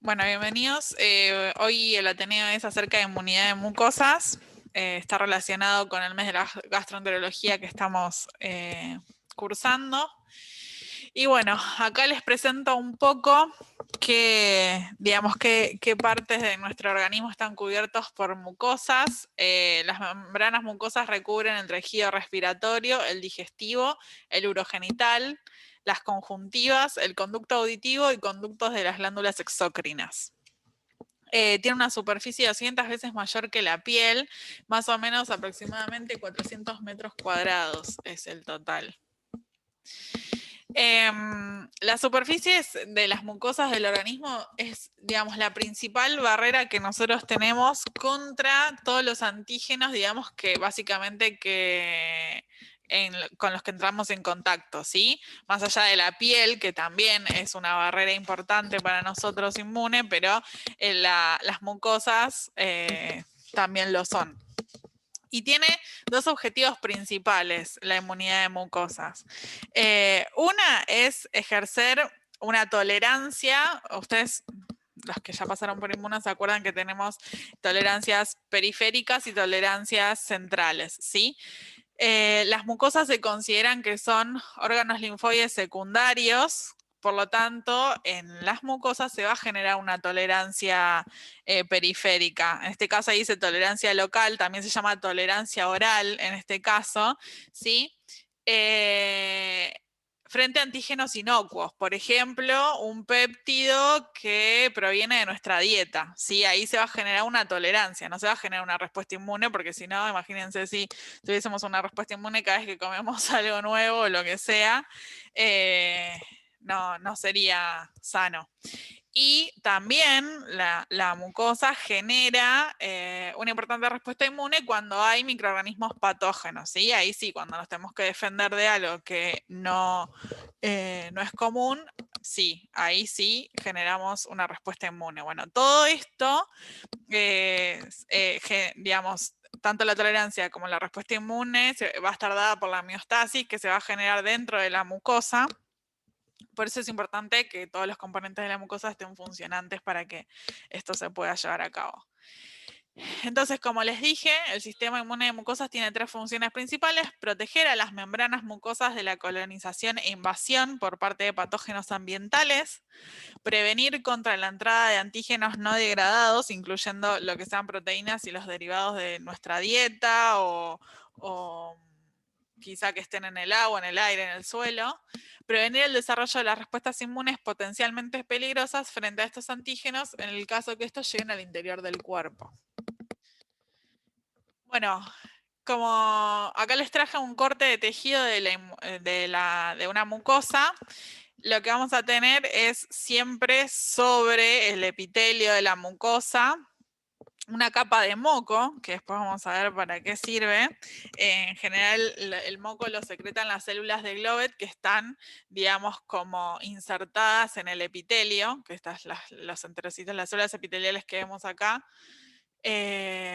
Bueno, bienvenidos. Hoy el Ateneo es acerca de inmunidad de mucosas. Está relacionado con el mes de la gastroenterología que estamos cursando. Y bueno, acá les presento un poco qué partes de nuestro organismo están cubiertos por mucosas. Las membranas mucosas recubren el tejido respiratorio, el digestivo, el urogenital, las conjuntivas, el conducto auditivo y conductos de las glándulas exócrinas. Tiene una superficie 200 veces mayor que la piel, más o menos aproximadamente 400 metros cuadrados es el total. Las superficies de las mucosas del organismo es, digamos, la principal barrera que nosotros tenemos contra todos los antígenos, digamos, que básicamente con los que entramos en contacto, ¿sí? Más allá de la piel, que también es una barrera importante para nosotros inmune, pero las mucosas también lo son. Y tiene dos objetivos principales, la inmunidad de mucosas. Una es ejercer una tolerancia. Ustedes, los que ya pasaron por inmunos, se acuerdan que tenemos tolerancias periféricas y tolerancias centrales, ¿sí? Las mucosas se consideran que son órganos linfoides secundarios. Por lo tanto, en las mucosas se va a generar una tolerancia periférica. En este caso ahí dice tolerancia local, también se llama tolerancia oral en este caso, ¿sí? Frente a antígenos inocuos, por ejemplo, un péptido que proviene de nuestra dieta, ¿sí? Ahí se va a generar una tolerancia, no se va a generar una respuesta inmune, porque si no, imagínense si tuviésemos una respuesta inmune cada vez que comemos algo nuevo o lo que sea, no sería sano. Y también la mucosa genera una importante respuesta inmune cuando hay microorganismos patógenos, ¿sí? Ahí sí, cuando nos tenemos que defender de algo que no es común, sí, ahí sí generamos una respuesta inmune. Bueno, todo esto, digamos, tanto la tolerancia como la respuesta inmune va a estar dada por la homeostasis que se va a generar dentro de la mucosa. Por eso es importante que todos los componentes de la mucosa estén funcionantes para que esto se pueda llevar a cabo. Entonces, como les dije, el sistema inmune de mucosas tiene tres funciones principales: proteger a las membranas mucosas de la colonización e invasión por parte de patógenos ambientales, prevenir contra la entrada de antígenos no degradados, incluyendo lo que sean proteínas y los derivados de nuestra dieta o quizá que estén en el agua, en el aire, en el suelo, prevenir el desarrollo de las respuestas inmunes potencialmente peligrosas frente a estos antígenos en el caso que estos lleguen al interior del cuerpo. Bueno, como acá les traje un corte de tejido de una mucosa, lo que vamos a tener es siempre sobre el epitelio de la mucosa una capa de moco, que después vamos a ver para qué sirve. En general, el moco lo secretan las células de Globet que están, digamos, como insertadas en el epitelio, que estas los enterocitos, las células epiteliales que vemos acá.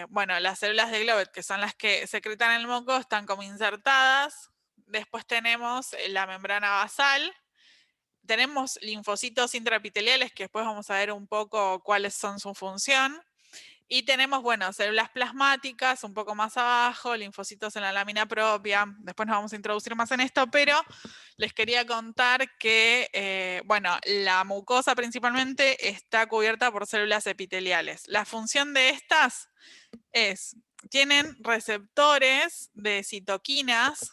Bueno, las células de Globet, que son las que secretan el moco, están como insertadas. Después tenemos la membrana basal. Tenemos linfocitos intraepiteliales, que después vamos a ver un poco cuáles son su función. Y tenemos, bueno, células plasmáticas un poco más abajo, linfocitos en la lámina propia. Después nos vamos a introducir más en esto, pero les quería contar que, bueno, la mucosa principalmente está cubierta por células epiteliales. La función de estas tienen receptores de citoquinas,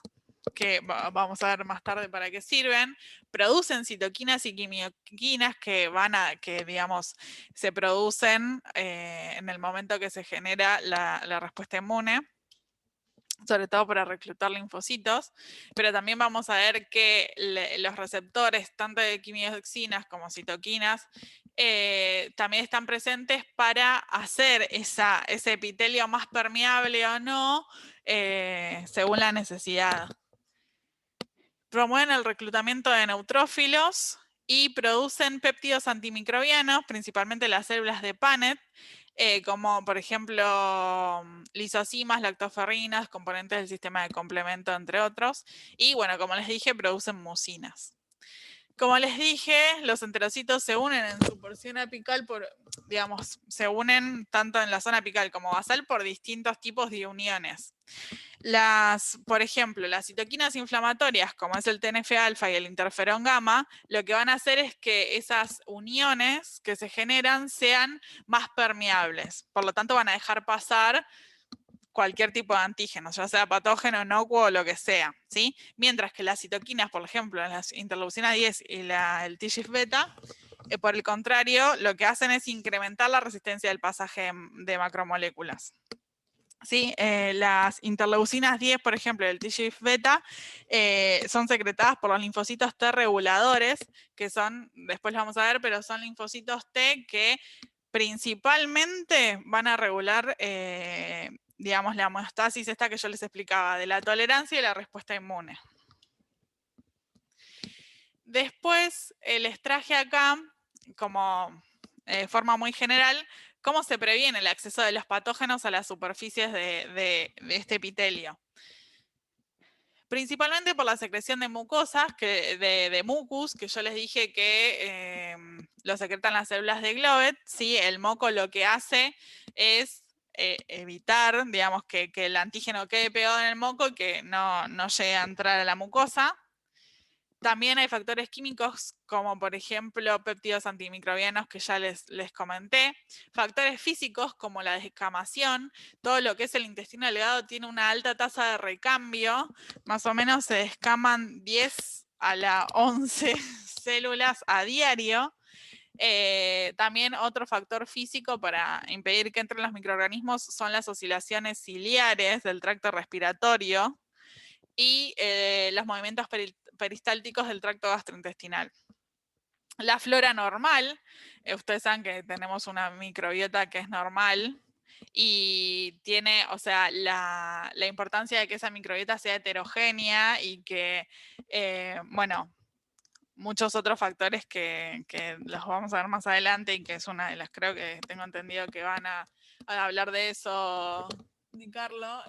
que vamos a ver más tarde para qué sirven, producen citoquinas y quimioquinas que digamos, se producen en el momento que se genera la respuesta inmune, sobre todo para reclutar linfocitos, pero también vamos a ver que los receptores, tanto de quimioxinas como citoquinas, también están presentes para hacer ese epitelio más permeable o no, según la necesidad. Promueven el reclutamiento de neutrófilos y producen péptidos antimicrobianos, principalmente las células de Paneth, como por ejemplo lisocimas, lactoferrinas, componentes del sistema de complemento, entre otros. Y bueno, como les dije, producen mucinas. Como les dije, los enterocitos se unen en su porción apical digamos, se unen tanto en la zona apical como basal por distintos tipos de uniones. Por ejemplo, las citoquinas inflamatorias, como es el TNF-alfa y el interferón gamma, lo que van a hacer es que esas uniones que se generan sean más permeables. Por lo tanto, van a dejar pasar cualquier tipo de antígeno, ya sea patógeno, inocuo o lo que sea, ¿sí? Mientras que las citoquinas, por ejemplo, las interleucina 10 y el TGF-beta, por el contrario, lo que hacen es incrementar la resistencia del pasaje de macromoléculas. ¿Sí? Las interleucinas 10, por ejemplo, del TGF-beta, son secretadas por los linfocitos T reguladores, que son, después lo vamos a ver, pero son linfocitos T que principalmente van a regular, digamos, la homeostasis esta que yo les explicaba, de la tolerancia y la respuesta inmune. Después les traje acá, como forma muy general, cómo se previene el acceso de los patógenos a las superficies de este epitelio. Principalmente por la secreción de mucosas, de mucus, que yo les dije que lo secretan las células de Glovet. ¿Sí? El moco lo que hace es evitar, digamos, que el antígeno quede pegado en el moco y que no llegue a entrar a la mucosa. También hay factores químicos como por ejemplo péptidos antimicrobianos que ya les comenté. Factores físicos como la descamación. Todo lo que es el intestino delgado tiene una alta tasa de recambio. Más o menos se descaman 10 a la 11 células a diario. También otro factor físico para impedir que entren los microorganismos son las oscilaciones ciliares del tracto respiratorio y los movimientos peristálticos del tracto gastrointestinal. La flora normal, ustedes saben que tenemos una microbiota que es normal y tiene, o sea, la importancia de que esa microbiota sea heterogénea y que, bueno, muchos otros factores que los vamos a ver más adelante y que es una de las, creo que tengo entendido que van a hablar de eso, Carlos,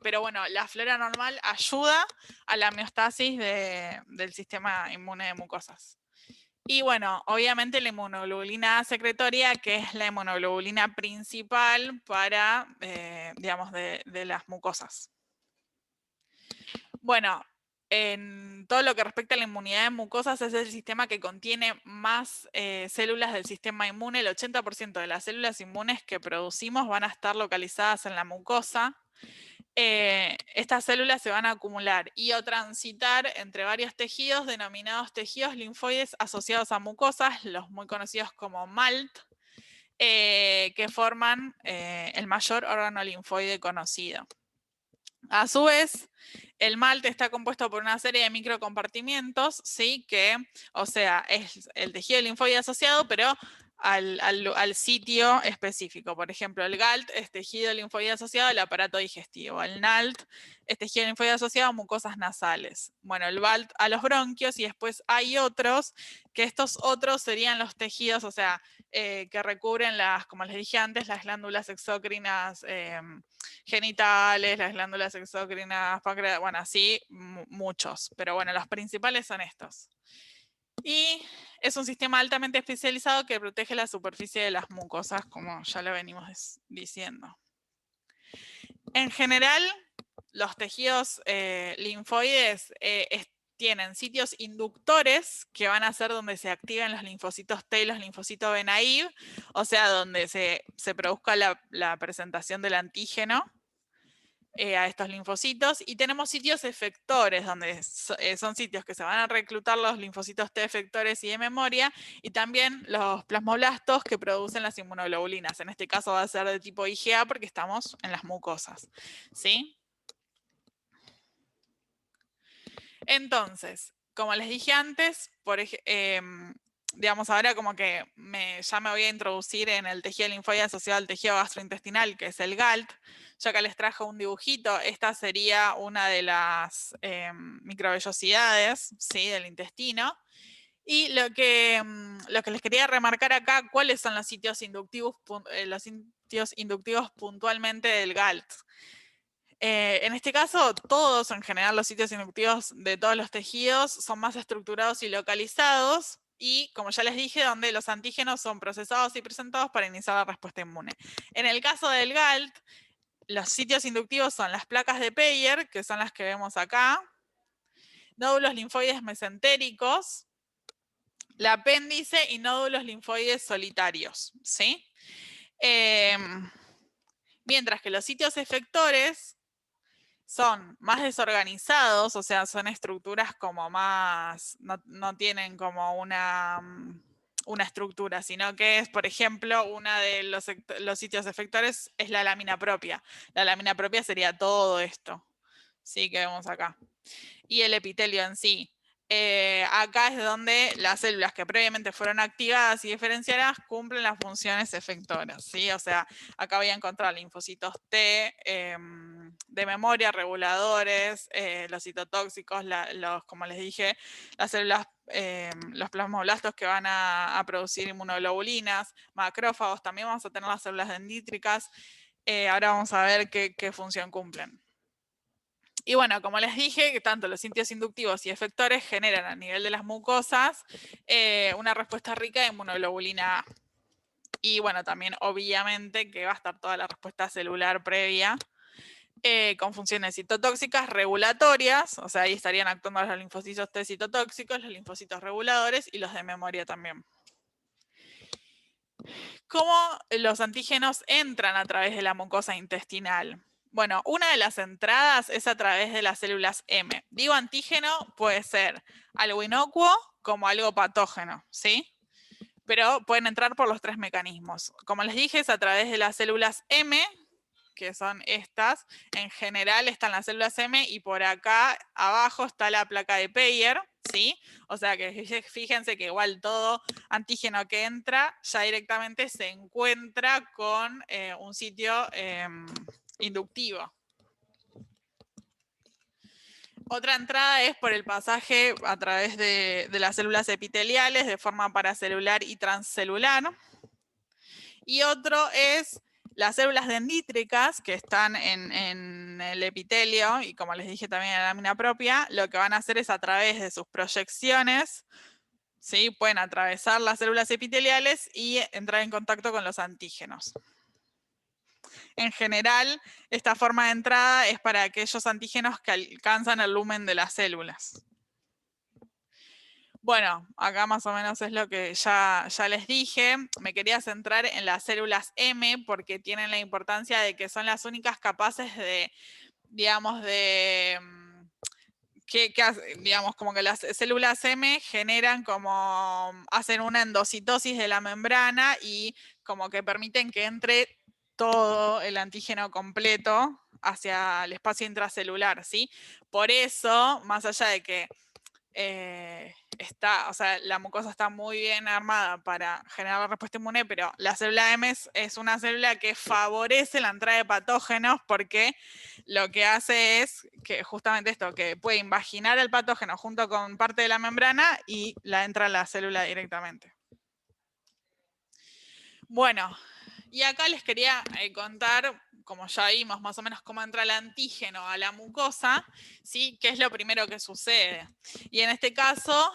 pero bueno, la flora normal ayuda a la homeostasis del sistema inmune de mucosas. Y bueno, obviamente la inmunoglobulina A secretoria, que es la inmunoglobulina principal para, digamos, de las mucosas. Bueno, en todo lo que respecta a la inmunidad de mucosas es el sistema que contiene más células del sistema inmune. El 80% de las células inmunes que producimos van a estar localizadas en la mucosa. Estas células se van a acumular y o transitar entre varios tejidos denominados tejidos linfoides asociados a mucosas, los muy conocidos como MALT, que forman el mayor órgano linfoide conocido. A su vez, el MALT está compuesto por una serie de microcompartimientos, ¿sí? Que, o sea, es el tejido linfoide asociado, pero al sitio específico. Por ejemplo, el GALT es tejido linfoide asociado al aparato digestivo. El NALT es tejido linfoide asociado a mucosas nasales. Bueno, el BALT a los bronquios, y después hay otros, que estos otros serían los tejidos, o sea, que recubren como les dije antes, las glándulas exócrinas genitales, las glándulas exócrinas, páncreas, bueno, así muchos. Pero bueno, los principales son estos. Y es un sistema altamente especializado que protege la superficie de las mucosas, como ya lo venimos diciendo. En general, los tejidos linfoides tienen sitios inductores que van a ser donde se activan los linfocitos T y los linfocitos B naive, o sea, donde se produzca la presentación del antígeno a estos linfocitos, y tenemos sitios efectores, donde son sitios que se van a reclutar los linfocitos T efectores y de memoria, y también los plasmoblastos que producen las inmunoglobulinas. En este caso va a ser de tipo IgA porque estamos en las mucosas, ¿sí? Entonces, como les dije antes, digamos, ahora como que ya me voy a introducir en el tejido linfoide asociado al tejido gastrointestinal, que es el GALT. Yo acá les traje un dibujito. Esta sería una de las microvellosidades, ¿sí? Del intestino. Y lo que les quería remarcar acá, ¿cuáles son los sitios inductivos puntualmente del GALT? En este caso, todos, en general, los sitios inductivos de todos los tejidos son más estructurados y localizados y, como ya les dije, donde los antígenos son procesados y presentados para iniciar la respuesta inmune. En el caso del GALT, los sitios inductivos son las placas de Peyer, que son las que vemos acá, nódulos linfoides mesentéricos, el apéndice y nódulos linfoides solitarios, ¿sí? Mientras que los sitios efectores son más desorganizados, o sea, son estructuras como más, no tienen como una estructura, sino que es, por ejemplo, una de los sitios efectores es la lámina propia. La lámina propia sería todo esto, ¿sí? Que vemos acá. Y el epitelio en sí. Acá es donde las células que previamente fueron activadas y diferenciadas cumplen las funciones efectoras, ¿sí? O sea, acá voy a encontrar linfocitos T de memoria, reguladores, los citotóxicos, como les dije, las células, los plasmoblastos que van a producir inmunoglobulinas, macrófagos, también vamos a tener las células dendríticas. Ahora vamos a ver qué función cumplen. Y bueno, como les dije, que tanto los sitios inductivos y efectores generan a nivel de las mucosas una respuesta rica de inmunoglobulina A. Y bueno, también obviamente que va a estar toda la respuesta celular previa con funciones citotóxicas regulatorias, o sea, ahí estarían actuando los linfocitos T citotóxicos, los linfocitos reguladores y los de memoria también. ¿Cómo los antígenos entran a través de la mucosa intestinal? Bueno, una de las entradas es a través de las células M. Digo antígeno, puede ser algo inocuo como algo patógeno, ¿sí? Pero pueden entrar por los tres mecanismos. Como les dije, es a través de las células M, que son estas. En general están las células M y por acá abajo está la placa de Peyer, ¿sí? O sea que fíjense que igual todo antígeno que entra ya directamente se encuentra con un sitio inductivo. Otra entrada es por el pasaje a través de las células epiteliales de forma paracelular y transcelular. Y otro es las células dendríticas que están en el epitelio y como les dije también en la lámina propia, lo que van a hacer es a través de sus proyecciones, ¿sí? Pueden atravesar las células epiteliales y entrar en contacto con los antígenos. En general, esta forma de entrada es para aquellos antígenos que alcanzan el lumen de las células. Bueno, acá más o menos es lo que ya les dije. Me quería centrar en las células M porque tienen la importancia de que son las únicas capaces de, digamos, digamos, como que las células M generan como, hacen una endocitosis de la membrana y como que permiten que entre todo el antígeno completo hacia el espacio intracelular, ¿sí? Por eso, más allá de que o sea, la mucosa está muy bien armada para generar la respuesta inmune, pero la célula M es una célula que favorece la entrada de patógenos porque lo que hace es que justamente esto, que puede invaginar el patógeno junto con parte de la membrana y la entra a la célula directamente. Bueno, y acá les quería contar, como ya vimos más o menos cómo entra el antígeno a la mucosa, ¿sí? ¿Qué es lo primero que sucede? Y en este caso,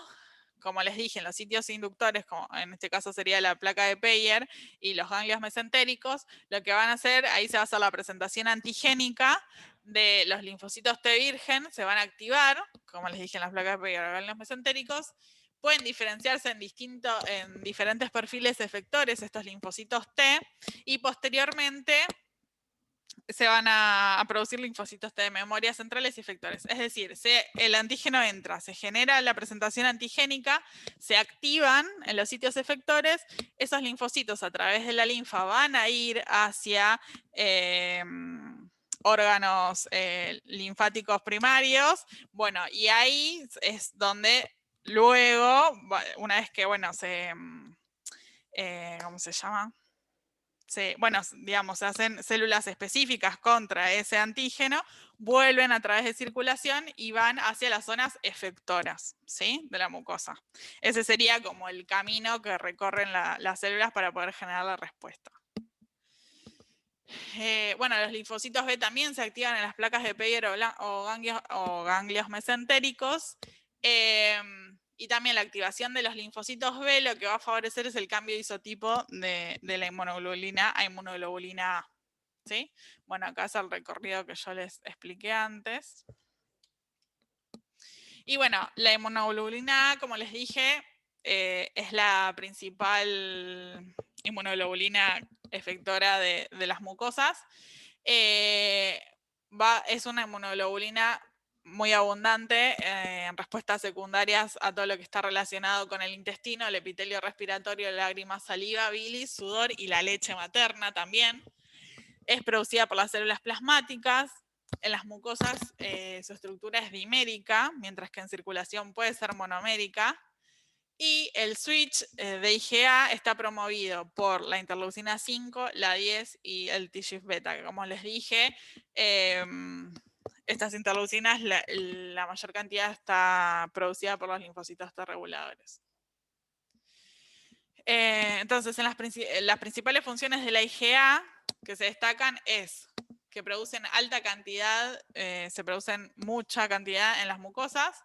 como les dije, en los sitios inductores, como en este caso sería la placa de Peyer y los ganglios mesentéricos, lo que van a hacer, ahí se va a hacer la presentación antigénica de los linfocitos T virgen, se van a activar, como les dije en las placas de Peyer, los ganglios mesentéricos. Pueden diferenciarse en diferentes perfiles efectores estos linfocitos T y posteriormente se van a producir linfocitos T de memoria centrales y efectores. Es decir, el antígeno entra, se genera la presentación antigénica, se activan en los sitios efectores, esos linfocitos a través de la linfa van a ir hacia órganos linfáticos primarios. Bueno, y ahí es donde luego, una vez que, bueno, ¿cómo se llama? Bueno, digamos, se hacen células específicas contra ese antígeno, vuelven a través de circulación y van hacia las zonas efectoras, ¿sí? De la mucosa. Ese sería como el camino que recorren las células para poder generar la respuesta. Bueno, los linfocitos B también se activan en las placas de Peyer o ganglios mesentéricos. Y también la activación de los linfocitos B lo que va a favorecer es el cambio de isotipo de la inmunoglobulina a inmunoglobulina A. ¿Sí? Bueno, acá es el recorrido que yo les expliqué antes. Y bueno, la inmunoglobulina A, como les dije, es la principal inmunoglobulina efectora de las mucosas. Es una inmunoglobulina muy abundante en respuestas secundarias a todo lo que está relacionado con el intestino, el epitelio respiratorio, lágrimas, saliva, bilis, sudor y la leche materna también. Es producida por las células plasmáticas. En las mucosas su estructura es dimérica, mientras que en circulación puede ser monomérica. Y el switch de IgA está promovido por la interleucina 5, la 10 y el TGF-beta, que como les dije, estas interleucinas, la mayor cantidad está producida por los linfocitos T reguladores. Entonces, las principales funciones de la IgA que se destacan es que producen alta cantidad, se producen mucha cantidad en las mucosas.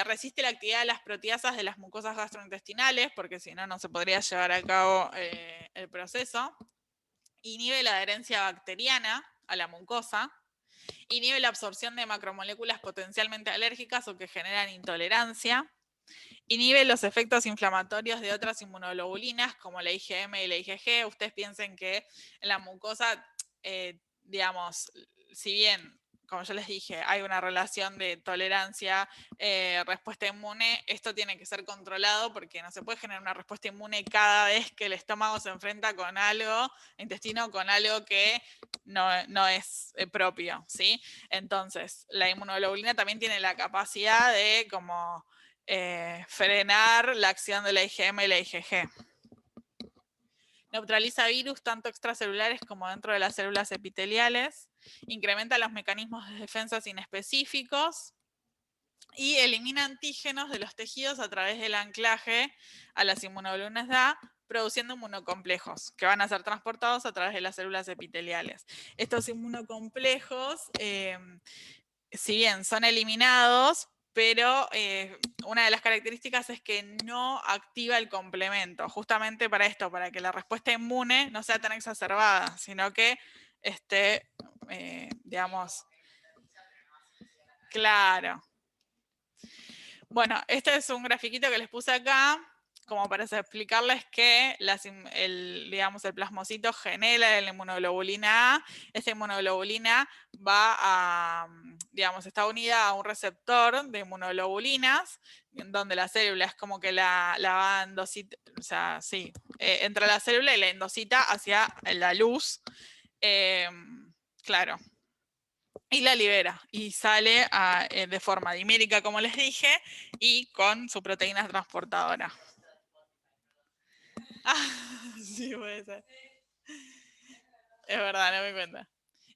Resiste la actividad de las proteasas de las mucosas gastrointestinales, porque si no, no se podría llevar a cabo el proceso. Inhibe la adherencia bacteriana a la mucosa. Inhibe la absorción de macromoléculas potencialmente alérgicas o que generan intolerancia. Inhibe los efectos inflamatorios de otras inmunoglobulinas, como la IgM y la IgG. Ustedes piensen que en la mucosa, digamos, si bien, como yo les dije, hay una relación de tolerancia, respuesta inmune, esto tiene que ser controlado porque no se puede generar una respuesta inmune cada vez que el estómago se enfrenta con algo, el intestino con algo que no es propio, ¿sí? Entonces, la inmunoglobulina también tiene la capacidad de como frenar la acción de la IgM y la IgG. Neutraliza virus tanto extracelulares como dentro de las células epiteliales. Incrementa los mecanismos de defensa inespecíficos. Y elimina antígenos de los tejidos a través del anclaje a las inmunoglobulinas A, produciendo inmunocomplejos, que van a ser transportados a través de las células epiteliales. Estos inmunocomplejos, si bien son eliminados, pero una de las características es que no activa el complemento, justamente para esto, para que la respuesta inmune no sea tan exacerbada, sino que esté, digamos, claro. Bueno, este es un grafiquito que les puse acá, como para explicarles que digamos, el plasmocito genera la inmunoglobulina A. Esta inmunoglobulina va a, digamos, está unida a un receptor de inmunoglobulinas, en donde la célula es como que la va a endocitar, o sea, sí, entra la célula y la endocita hacia la luz. Claro. Y la libera y sale de forma dimérica, como les dije, y con su proteína transportadora. Ah, sí, puede ser. Es verdad, no me cuenta.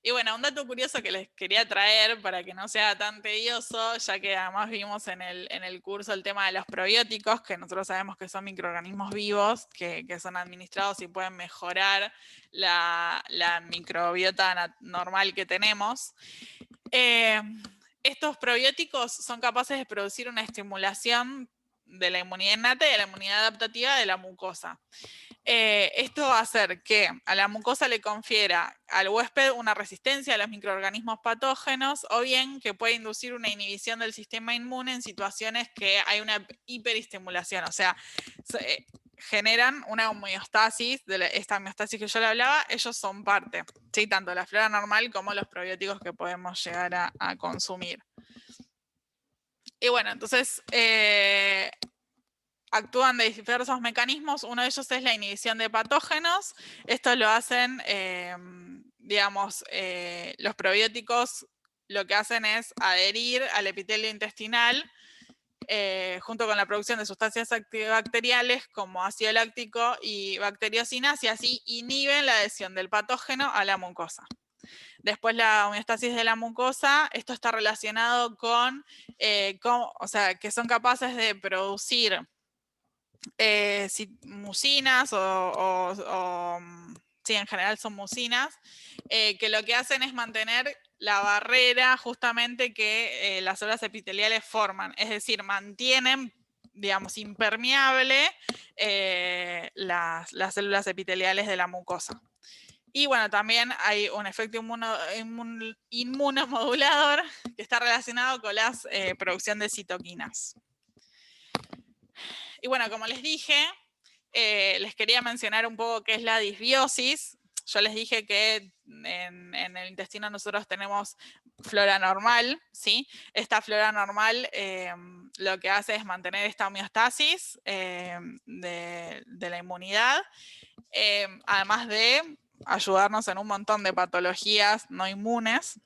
Y bueno, un dato curioso que les quería traer para que no sea tan tedioso, ya que además vimos en el curso el tema de los probióticos, que nosotros sabemos que son microorganismos vivos, que son administrados y pueden mejorar la microbiota normal que tenemos. Estos probióticos son capaces de producir una estimulación de la inmunidad innata y de la inmunidad adaptativa de la mucosa. Esto va a hacer que a la mucosa le confiera al huésped una resistencia a los microorganismos patógenos o bien que puede inducir una inhibición del sistema inmune en situaciones que hay una hiperestimulación, o sea, generan una homeostasis, esta homeostasis que yo le hablaba, ellos son parte, ¿sí? Tanto la flora normal como los probióticos que podemos llegar a consumir. Y bueno, entonces actúan de diversos mecanismos. Uno de ellos es la inhibición de patógenos. Esto lo hacen, digamos, los probióticos lo que hacen es adherir al epitelio intestinal junto con la producción de sustancias antibacteriales como ácido láctico y bacteriocinas y así inhiben la adhesión del patógeno a la mucosa. Después la homeostasis de la mucosa, esto está relacionado con o sea, que son capaces de producir mucinas o sí, en general son mucinas, que lo que hacen es mantener la barrera justamente que las células epiteliales forman, es decir, mantienen, digamos, impermeable las células epiteliales de la mucosa. Y bueno, también hay un efecto inmunomodulador que está relacionado con la producción de citoquinas. Y bueno, como les dije, les quería mencionar un poco qué es la disbiosis. Yo les dije que en el intestino nosotros tenemos flora normal, ¿sí? Esta flora normal lo que hace es mantener esta homeostasis de la inmunidad, además de ayudarnos en un montón de patologías no inmunes.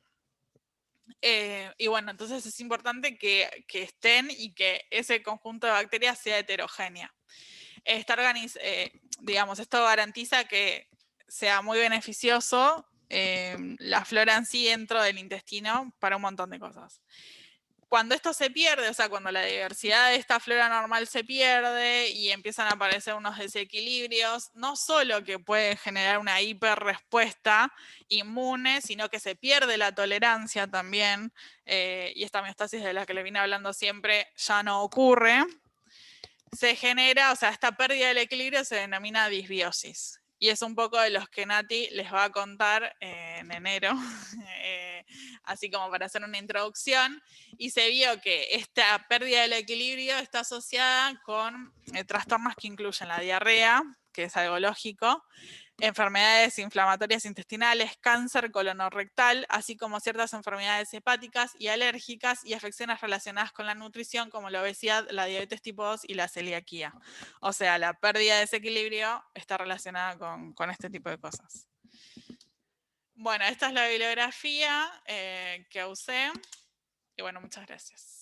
Y bueno, entonces es importante que estén y que ese conjunto de bacterias sea heterogénea. Digamos, esto garantiza que sea muy beneficioso la flora en sí dentro del intestino para un montón de cosas. Cuando esto se pierde, o sea, cuando la diversidad de esta flora normal se pierde y empiezan a aparecer unos desequilibrios, no solo que puede generar una hiperrespuesta inmune, sino que se pierde la tolerancia también, y esta homeostasis de la que le vine hablando siempre ya no ocurre. Se genera, o sea, esta pérdida del equilibrio se denomina disbiosis. Y es un poco de los que Nati les va a contar en enero, así como para hacer una introducción. Y se vio que esta pérdida del equilibrio está asociada con trastornos que incluyen la diarrea, que es algo lógico, enfermedades inflamatorias intestinales, cáncer colonorrectal, así como ciertas enfermedades hepáticas y alérgicas y afecciones relacionadas con la nutrición como la obesidad, la diabetes tipo 2 y la celiaquía. O sea, la pérdida de ese equilibrio está relacionada con este tipo de cosas. Bueno, esta es la bibliografía que usé y bueno, muchas gracias.